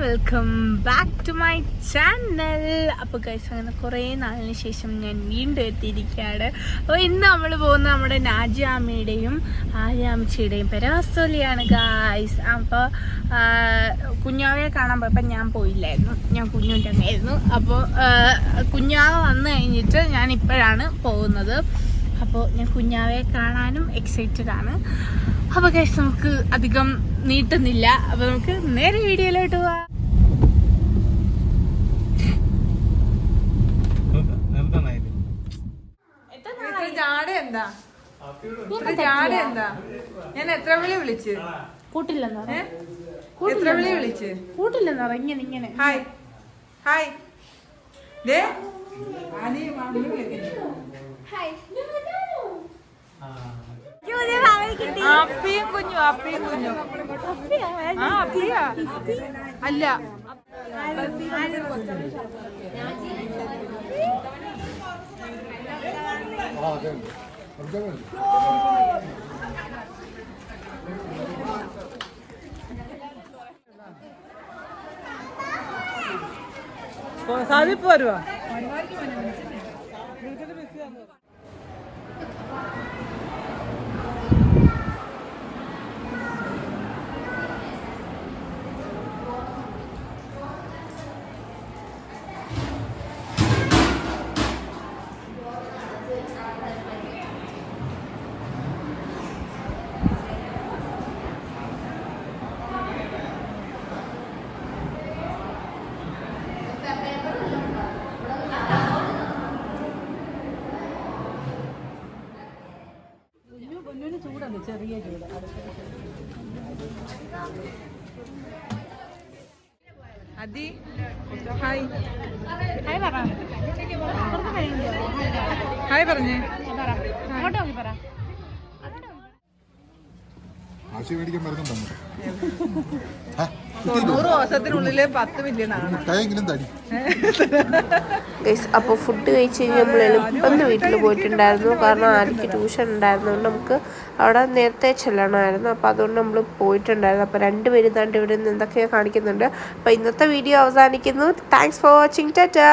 Welcome back to my channel. അപ്പോൾ guys, അങ്ങനെ കുറേ നാളിന് ശേഷം ഞാൻ വീണ്ടും എത്തിയിരിക്കുകയാണ്. അപ്പോൾ ഇന്ന് നമ്മൾ പോകുന്നത് നമ്മുടെ നാജിയാമ്മയുടെയും ആര്യാമ്മച്ചിയുടെയും പെരാസോലിയാണ് ഗൈസ്. അപ്പോൾ കുഞ്ഞാവയെ കാണാൻ പോയപ്പോൾ ഞാൻ പോയില്ലായിരുന്നു, ഞാൻ കുഞ്ഞുൻ്റെ അമ്മയായിരുന്നു. അപ്പോൾ കുഞ്ഞാവ വന്നു കഴിഞ്ഞിട്ട് ഞാൻ ഇപ്പോഴാണ് പോകുന്നത്. അപ്പോൾ ഞാൻ കുഞ്ഞാവയെ കാണാനും എക്സൈറ്റഡ് ആണ്. അപ്പോൾ ഗൈസ്, നമുക്ക് അധികം നീട്ടുന്നില്ല. അപ്പോൾ നമുക്ക് നേരെ വീഡിയോയിലോട്ട് പോവാം. ഞാൻ എത്ര വിളി വിളിച്ച് കൂട്ടില്ലെന്നോ എത്ര വിളി വിളിച്ച് കൂട്ടില്ലെന്നോ ഇങ്ങനെ ഇങ്ങനെ ഹായ് ഹായ് ദേ അപ്പിയും കുഞ്ഞു ആ അപ്പിയാ അല്ല സാധിപ്പ് വരുവാ. ചൂടാണ്, ചെറിയ ചൂട്. അതി ഹായ് ഹായ് പറഞ്ഞേ. തൊണ്ണൂറ് ദിവസത്തിനുള്ളില് 10 മില്യൺ ആണ്. അപ്പോൾ ഫുഡ് കഴിച്ച് കഴിഞ്ഞ് നമ്മൾ എളുപ്പം വീട്ടിൽ പോയിട്ടുണ്ടായിരുന്നു. കാരണം ആർക്ക് ട്യൂഷൻ ഉണ്ടായിരുന്നുകൊണ്ട് നമുക്ക് അവിടെ നേരത്തെ ചെല്ലണമായിരുന്നു. അപ്പോൾ അതുകൊണ്ട് നമ്മൾ പോയിട്ടുണ്ടായിരുന്നു. അപ്പോൾ രണ്ടുപേരും താണ്ട് ഇവിടെ നിന്ന് എന്തൊക്കെയോ കാണിക്കുന്നുണ്ട്. അപ്പോൾ ഇന്നത്തെ വീഡിയോ അവസാനിക്കുന്നു. Thanks for watching. ടാറ്റാ.